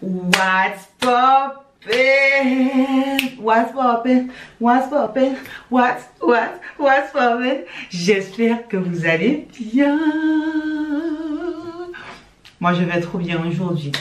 What's poppin'? What's poppin'? What's poppin'? What's poppin'? J'espère que vous allez bien. Moi je vais trop bien aujourd'hui.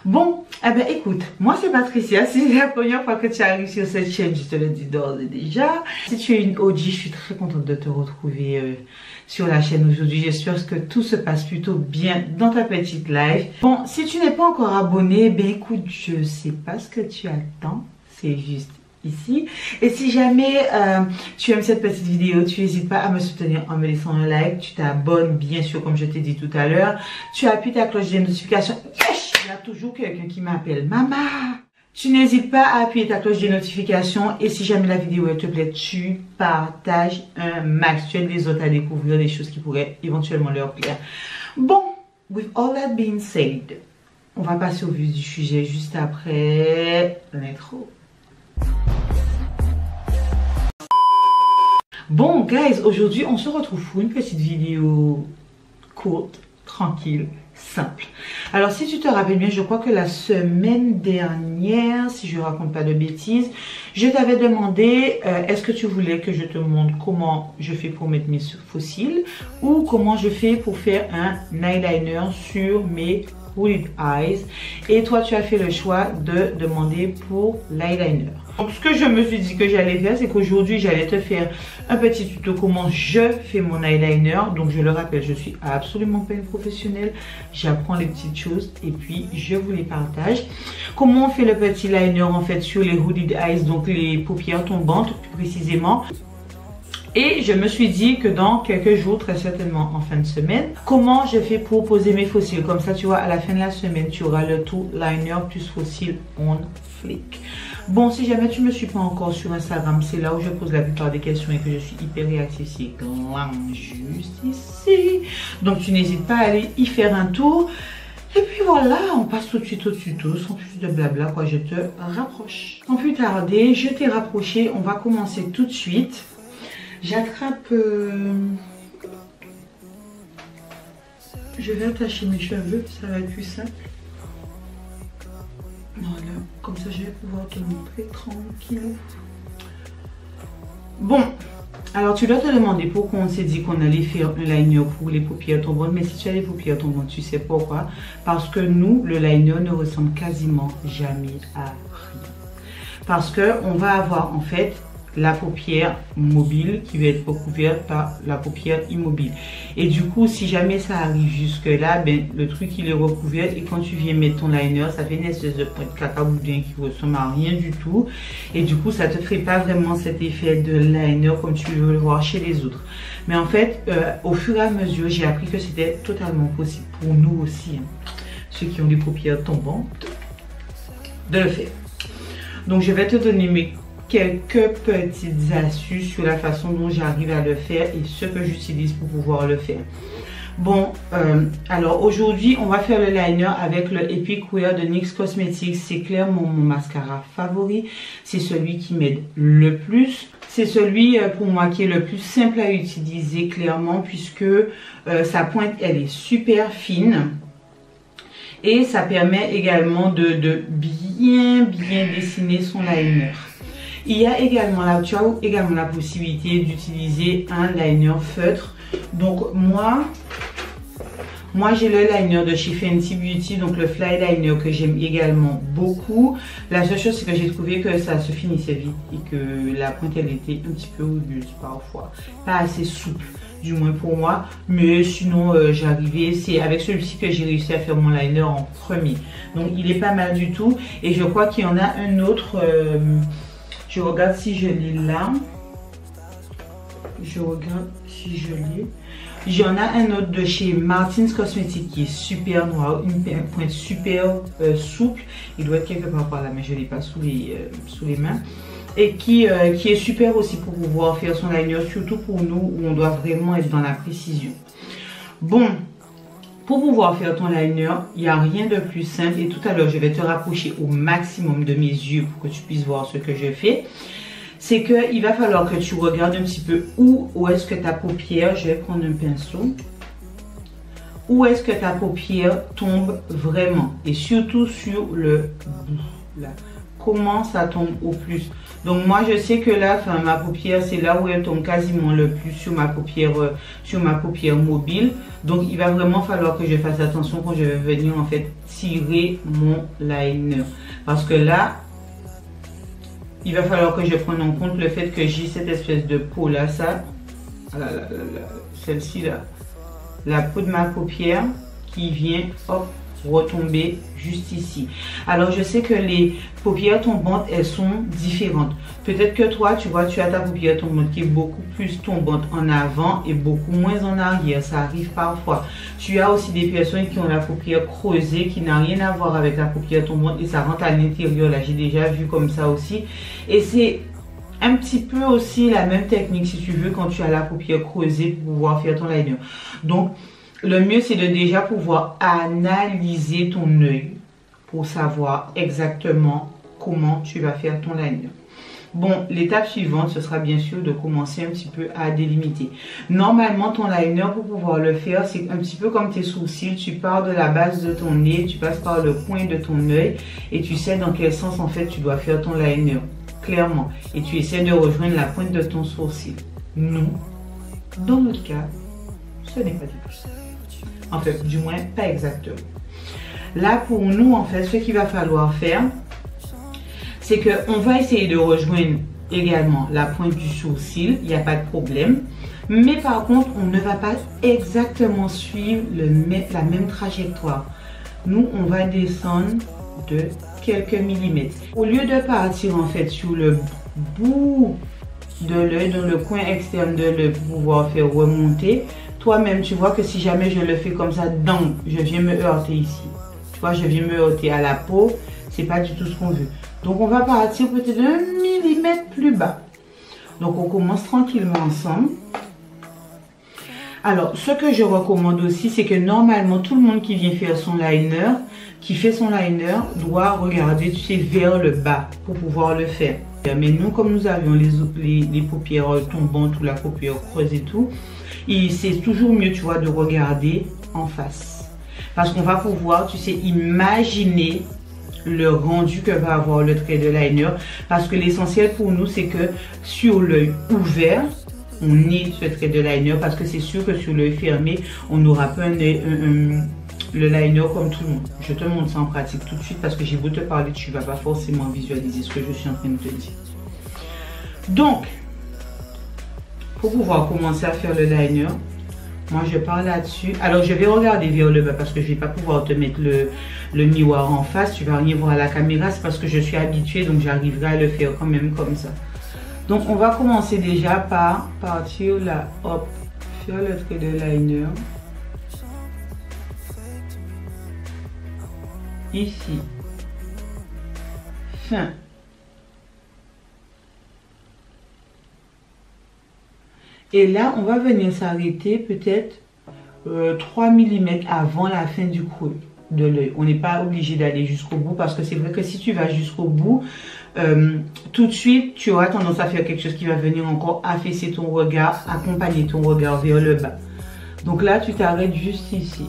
Bon, eh ben écoute, moi c'est Patricia. Si c'est la première fois que tu arrives sur cette chaîne, je te le dis d'ores et déjà. Si tu es une OG, je suis très contente de te retrouver sur la chaîne aujourd'hui. J'espère que tout se passe plutôt bien dans ta petite live. Bon, si tu n'es pas encore abonné, ben écoute, je sais pas ce que tu attends. C'est juste ici. Et si jamais tu aimes cette petite vidéo, tu n'hésites pas à me soutenir en me laissant un like. Tu t'abonnes bien sûr comme je t'ai dit tout à l'heure. Tu appuies ta cloche de notification. Yes! Il y a toujours quelqu'un qui m'appelle maman. Tu n'hésites pas à appuyer ta cloche de notification. Et si jamais la vidéo te plaît, tu partages un max. Tu aides les autres à découvrir des choses qui pourraient éventuellement leur plaire. Bon, with all that being said, on va passer au vif du sujet juste après l'intro. Bon guys, aujourd'hui on se retrouve pour une petite vidéo courte, tranquille, simple. Alors si tu te rappelles bien, je crois que la semaine dernière, si je ne raconte pas de bêtises, je t'avais demandé est-ce que tu voulais que je te montre comment je fais pour mettre mes faux cils ou comment je fais pour faire un eyeliner sur mes hooded eyes, et toi tu as fait le choix de demander pour l'eyeliner. Donc ce que je me suis dit que j'allais faire, c'est qu'aujourd'hui j'allais te faire un petit tuto comment je fais mon eyeliner. Donc je le rappelle, je suis absolument pas une professionnelle, j'apprends les petites choses et puis je vous les partage. Comment on fait le petit liner en fait sur les hooded eyes, donc les paupières tombantes plus précisément. Et je me suis dit que dans quelques jours, très certainement en fin de semaine, comment je fais pour poser mes faux cils. Comme ça, tu vois, à la fin de la semaine, tu auras le tout liner plus faux cils on flick. Bon, si jamais tu ne me suis pas encore sur Instagram, c'est là où je pose la plupart des questions et que je suis hyper réactive. C'est juste ici. Donc, tu n'hésites pas à aller y faire un tour. Et puis voilà, on passe tout de suite au tuto, sans plus de blabla, quoi, je te rapproche. Sans plus tarder, je t'ai rapproché, on va commencer tout de suite. J'attrape, je vais attacher mes cheveux, ça va être plus simple. Voilà, comme ça je vais pouvoir te montrer tranquille. Bon, alors tu dois te demander pourquoi on s'est dit qu'on allait faire un liner pour les paupières tombantes. Mais si tu as les paupières tombantes, tu sais pourquoi? Parce que nous, le liner ne ressemble quasiment jamais à rien. Parce que on va avoir en fait la paupière mobile qui va être recouverte par la paupière immobile. Et du coup, si jamais ça arrive jusque là, ben, le truc il est recouvert et quand tu viens mettre ton liner, ça fait une espèce de point de caca boudin qui ressemble à rien du tout. Et du coup, ça te fait pas vraiment cet effet de liner comme tu veux le voir chez les autres. Mais en fait, au fur et à mesure, j'ai appris que c'était totalement possible pour nous aussi, hein, ceux qui ont des paupières tombantes, de le faire. Donc, je vais te donner quelques petites astuces sur la façon dont j'arrive à le faire et ce que j'utilise pour pouvoir le faire. Bon, alors aujourd'hui on va faire le liner avec le Epic Wear de NYX Cosmetics. C'est clairement mon mascara favori, c'est celui qui m'aide le plus. C'est celui pour moi qui est le plus simple à utiliser clairement, puisque sa pointe elle est super fine. Et ça permet également de bien dessiner son liner. Il y a également tu as également la possibilité d'utiliser un liner feutre. Donc moi j'ai le liner de chez Fenty Beauty, donc le Fly Liner que j'aime également beaucoup. La seule chose c'est que j'ai trouvé que ça se finissait vite et que la pointe elle était un petit peu rugueuse parfois, pas assez souple du moins pour moi, mais sinon j'arrivais, c'est avec celui-ci que j'ai réussi à faire mon liner en premier. Donc il est pas mal du tout et je crois qu'il y en a un autre. Je regarde si je l'ai là. Je regarde si je l'ai. J'en ai un autre de chez Martin's Cosmetics qui est super noir, une pointe super souple. Il doit être quelque part par là, mais je ne l'ai pas sous les mains. Et qui est super aussi pour pouvoir faire son liner, surtout pour nous où on doit vraiment être dans la précision. Bon, pour pouvoir faire ton liner, il n'y a rien de plus simple. Et tout à l'heure, je vais te rapprocher au maximum de mes yeux pour que tu puisses voir ce que je fais. C'est qu'il va falloir que tu regardes un petit peu où est-ce que ta paupière, je vais prendre un pinceau, où est-ce que ta paupière tombe vraiment. Et surtout sur le bout, là. Comment ça tombe au plus. Donc moi je sais que là, enfin, ma paupière, c'est là où elle tombe quasiment le plus sur ma paupière mobile. Donc il va vraiment falloir que je fasse attention quand je vais venir en fait tirer mon liner. Parce que là, il va falloir que je prenne en compte le fait que j'ai cette espèce de peau là, ça, celle-ci là, la peau de ma paupière qui vient, hop, retomber juste ici. Alors je sais que les paupières tombantes, elles sont différentes. Peut-être que toi, tu vois, tu as ta paupière tombante qui est beaucoup plus tombante en avant et beaucoup moins en arrière. Ça arrive parfois. Tu as aussi des personnes qui ont la paupière creusée, qui n'a rien à voir avec la paupière tombante et ça rentre à l'intérieur. Là, j'ai déjà vu comme ça aussi. Et c'est un petit peu aussi la même technique, si tu veux, quand tu as la paupière creusée pour pouvoir faire ton liner. Donc, le mieux, c'est de déjà pouvoir analyser ton œil pour savoir exactement comment tu vas faire ton liner. Bon, l'étape suivante, ce sera bien sûr de commencer un petit peu à délimiter. Normalement, ton liner, pour pouvoir le faire, c'est un petit peu comme tes sourcils. Tu pars de la base de ton nez, tu passes par le coin de ton œil et tu sais dans quel sens, en fait, tu dois faire ton liner, clairement. Et tu essaies de rejoindre la pointe de ton sourcil. Nous, dans notre cas, ce n'est pas du tout ça. En fait, du moins, pas exactement. Là, pour nous, en fait, ce qu'il va falloir faire, c'est qu'on va essayer de rejoindre également la pointe du sourcil. Il n'y a pas de problème. Mais par contre, on ne va pas exactement suivre la même trajectoire. Nous, on va descendre de quelques millimètres. Au lieu de partir, en fait, sur le bout de l'œil, dans le coin externe de l'œil, pour pouvoir faire remonter, toi-même, tu vois que si jamais je le fais comme ça, donc je viens me heurter ici. Tu vois, je viens me heurter à la peau. C'est pas du tout ce qu'on veut. Donc, on va partir peut-être 1 millimètre plus bas. Donc, on commence tranquillement ensemble. Alors, ce que je recommande aussi, c'est que normalement, tout le monde qui vient faire son liner, doit regarder, tu sais, vers le bas pour pouvoir le faire. Mais nous, comme nous avions les paupières tombantes ou la paupière creuse et tout, c'est toujours mieux, tu vois, de regarder en face. Parce qu'on va pouvoir, tu sais, imaginer le rendu que va avoir le trait de liner. Parce que l'essentiel pour nous, c'est que sur l'œil ouvert, on ait ce trait de liner. Parce que c'est sûr que sur l'œil fermé, on n'aura pas le liner comme tout le monde. Je te montre ça en pratique tout de suite parce que j'ai beau te parler, tu ne vas pas forcément visualiser ce que je suis en train de te dire. Donc, pour pouvoir commencer à faire le liner, moi je pars là-dessus. Alors je vais regarder vers le bas parce que je ne vais pas pouvoir te mettre le miroir en face. Tu ne vas rien voir à la caméra, c'est parce que je suis habituée, donc j'arriverai à le faire quand même comme ça. Donc on va commencer déjà par partir là, hop, faire le trait de liner. Ici, fin. Et là, on va venir s'arrêter peut-être 3 mm avant la fin du creux de l'œil. On n'est pas obligé d'aller jusqu'au bout parce que c'est vrai que si tu vas jusqu'au bout, tout de suite, tu auras tendance à faire quelque chose qui va venir encore affaisser ton regard, accompagner ton regard vers le bas. Donc là, tu t'arrêtes juste ici.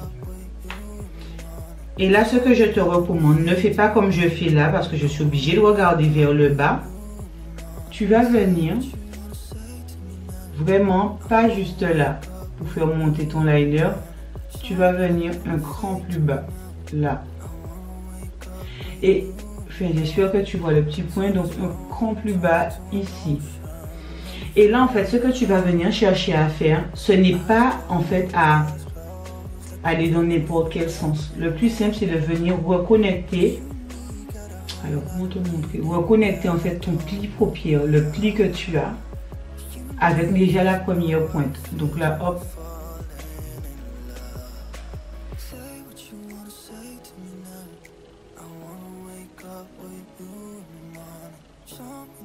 Et là, ce que je te recommande, ne fais pas comme je fais là parce que je suis obligée de regarder vers le bas. Tu vas venir vraiment pas juste là pour faire monter ton liner. Tu vas venir un cran plus bas, là. Et j'espère que tu vois le petit point, donc un cran plus bas ici. Et là, en fait, ce que tu vas venir chercher à faire, ce n'est pas en fait à aller dans n'importe quel sens. Le plus simple, c'est de venir reconnecter. Alors, comment te montrer? Reconnecter en fait ton pli paupière, le pli que tu as, avec déjà la première pointe. Donc là, hop.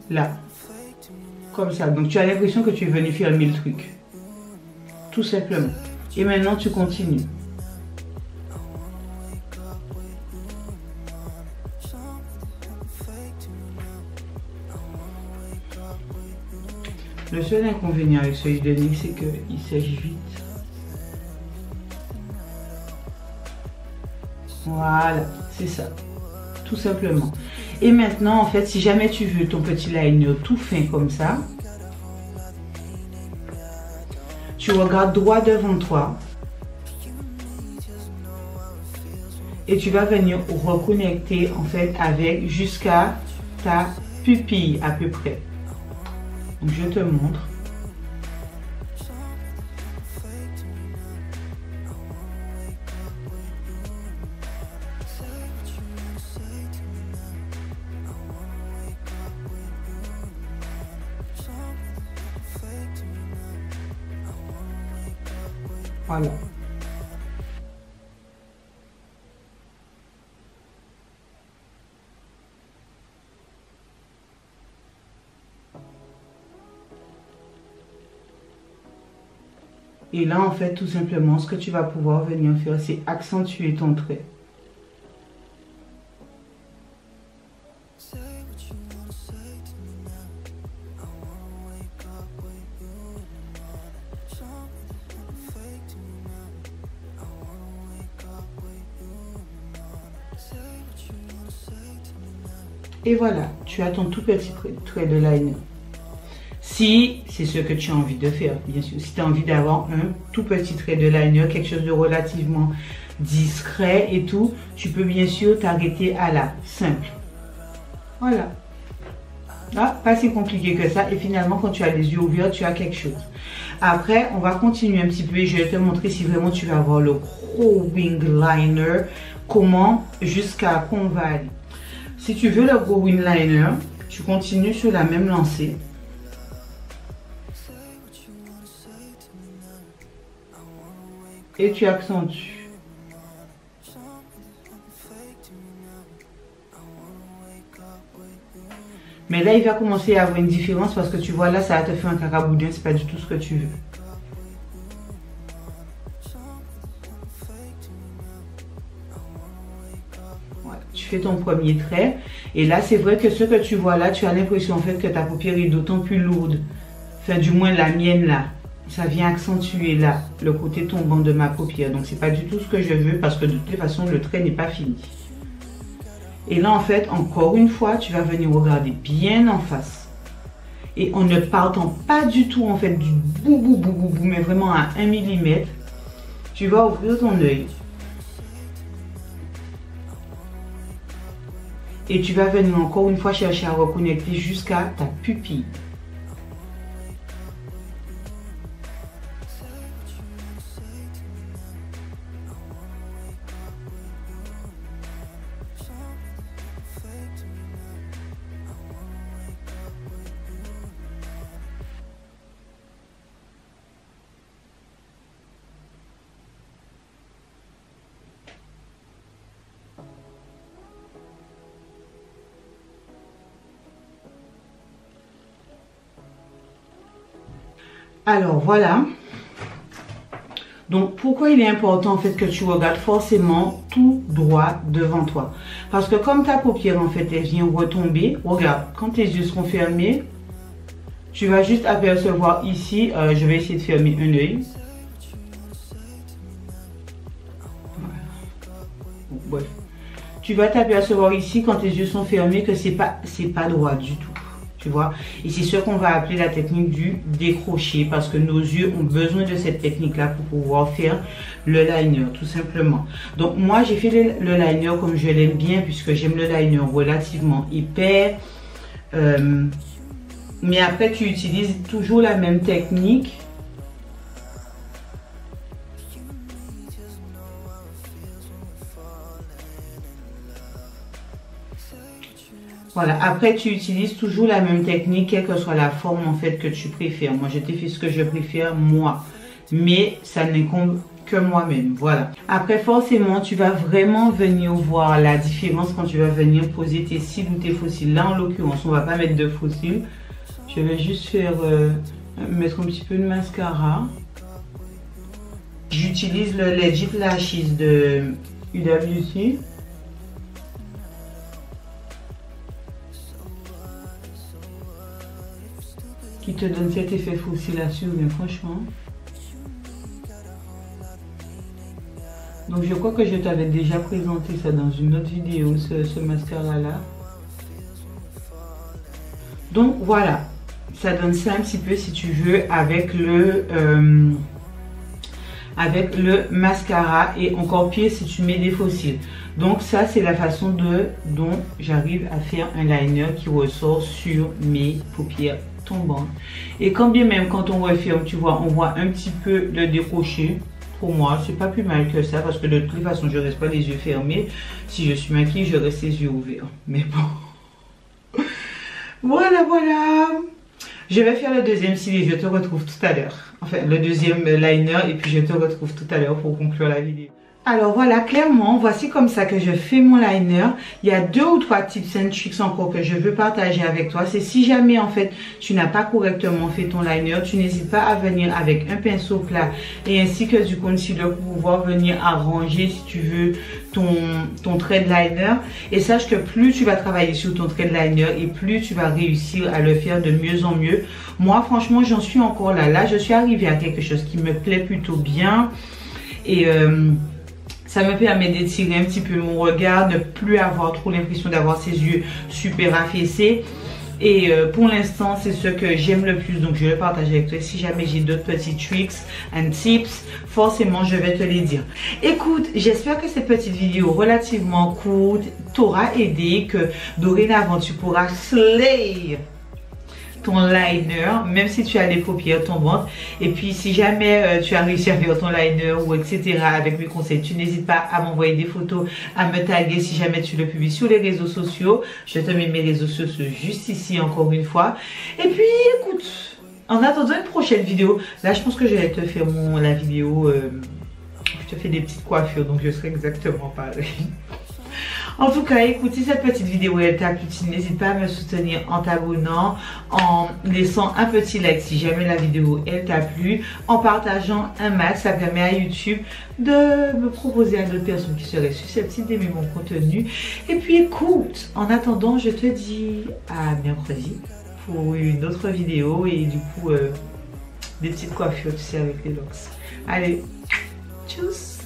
Là. Comme ça. Donc tu as l'impression que tu es venu fermer le truc. Tout simplement. Et maintenant, tu continues. Le seul inconvénient avec ce huile de Nix, c'est qu'il sèche vite. Voilà, c'est ça. Tout simplement. Et maintenant, en fait, si jamais tu veux ton petit liner tout fin comme ça, tu regardes droit devant toi et tu vas venir reconnecter en fait avec jusqu'à ta pupille à peu près. Donc je te montre. Voilà. Et là, en fait, tout simplement, ce que tu vas pouvoir venir faire, c'est accentuer ton trait. Et voilà, tu as ton tout petit trait de liner. Si c'est ce que tu as envie de faire, bien sûr. Si tu as envie d'avoir un tout petit trait de liner, quelque chose de relativement discret et tout, tu peux bien sûr t'arrêter à la simple. Voilà. Là, pas si compliqué que ça. Et finalement, quand tu as les yeux ouverts, tu as quelque chose. Après, on va continuer un petit peu et je vais te montrer si vraiment tu vas avoir le gros wing liner, comment, jusqu'à quoi on va aller. Si tu veux le gros wing liner, tu continues sur la même lancée. Et tu accentues. Mais là, il va commencer à avoir une différence parce que tu vois, là, ça va te faire un cacaboudin. C'est pas du tout ce que tu veux. Voilà, tu fais ton premier trait. Et là, c'est vrai que ce que tu vois là, tu as l'impression en fait que ta paupière est d'autant plus lourde. Enfin, du moins la mienne là. Ça vient accentuer là, le côté tombant de ma paupière. Donc, c'est pas du tout ce que je veux parce que de toute façon, le trait n'est pas fini. Et là, en fait, encore une fois, tu vas venir regarder bien en face. Et en ne partant pas du tout, en fait, du bout, bout, bout, bout, bout, mais vraiment à 1 mm, tu vas ouvrir ton œil. Et tu vas venir encore une fois chercher à reconnecter jusqu'à ta pupille. Alors voilà. Donc pourquoi il est important en fait que tu regardes forcément tout droit devant toi? Parce que comme ta paupière en fait elle vient retomber, regarde, quand tes yeux seront fermés, tu vas juste apercevoir ici, je vais essayer de fermer un œil. Voilà. Tu vas t'apercevoir ici quand tes yeux sont fermés que c'est pas droit du tout. Tu vois, et c'est ce qu'on va appeler la technique du décroché parce que nos yeux ont besoin de cette technique là pour pouvoir faire le liner tout simplement. Donc moi j'ai fait le liner comme je l'aime bien puisque j'aime le liner relativement épais, mais après tu utilises toujours la même technique. Voilà, après tu utilises toujours la même technique, quelle que soit la forme en fait que tu préfères. Moi, je t'ai fait ce que je préfère moi, mais ça n'incombe que moi-même, voilà. Après, forcément, tu vas vraiment venir voir la différence quand tu vas venir poser tes cils ou tes faux cils. Là, en l'occurrence, on va pas mettre de faux cils. Je vais juste faire, mettre un petit peu de mascara. J'utilise le Legit Lashes de UWC. Qui te donne cet effet fossile là-dessus, mais franchement. Donc je crois que je t'avais déjà présenté ça dans une autre vidéo, ce mascara là. Donc voilà, ça donne ça un petit peu si tu veux avec le mascara, et encore pire si tu mets des faux cils. Donc ça c'est la façon dont j'arrive à faire un liner qui ressort sur mes paupières tombantes. Et quand bien même quand on referme, tu vois, on voit un petit peu le décroché. Pour moi c'est pas plus mal que ça, parce que de toute façon je reste pas les yeux fermés. Si je suis maquillée, je reste les yeux ouverts. Mais bon, voilà. Je vais faire le deuxième cil et je te retrouve tout à l'heure. Enfin, le deuxième liner, et puis je te retrouve tout à l'heure pour conclure la vidéo. Alors voilà, clairement, voici comme ça que je fais mon liner. Il y a 2 ou 3 tips and tricks encore que je veux partager avec toi. C'est si jamais en fait tu n'as pas correctement fait ton liner, tu n'hésites pas à venir avec un pinceau plat et ainsi que du concealer pour pouvoir venir arranger, si tu veux, ton trait de liner. Et sache que plus tu vas travailler sur ton trait de liner et plus tu vas réussir à le faire de mieux en mieux. Moi franchement j'en suis encore là. Là je suis arrivée à quelque chose qui me plaît plutôt bien. Et ça me permet d'étirer un petit peu mon regard, ne plus avoir trop l'impression d'avoir ses yeux super affaissés. Et pour l'instant, c'est ce que j'aime le plus. Donc, je vais le partager avec toi. Si jamais j'ai d'autres petits tricks and tips, forcément, je vais te les dire. Écoute, j'espère que cette petite vidéo relativement courte t'aura aidé, que dorénavant, tu pourras slay ton liner, même si tu as les paupières tombantes. Et puis si jamais tu as réussi à faire ton liner ou etc. avec mes conseils, tu n'hésites pas à m'envoyer des photos, à me taguer si jamais tu le publies sur les réseaux sociaux. Je te mets mes réseaux sociaux juste ici encore une fois. Et puis écoute, en attendant une prochaine vidéo, là je pense que je vais te faire la vidéo, je te fais des petites coiffures, donc je serai exactement pareil. En tout cas, écoute, si cette petite vidéo elle t'a plu, n'hésite pas à me soutenir en t'abonnant, en laissant un petit like si jamais la vidéo elle t'a plu, en partageant un max. Ça permet à YouTube de me proposer à d'autres personnes qui seraient susceptibles d'aimer mon contenu. Et puis écoute, en attendant, je te dis à mercredi pour une autre vidéo et du coup des petites coiffures, tu sais, avec les locks. Allez, tchuss!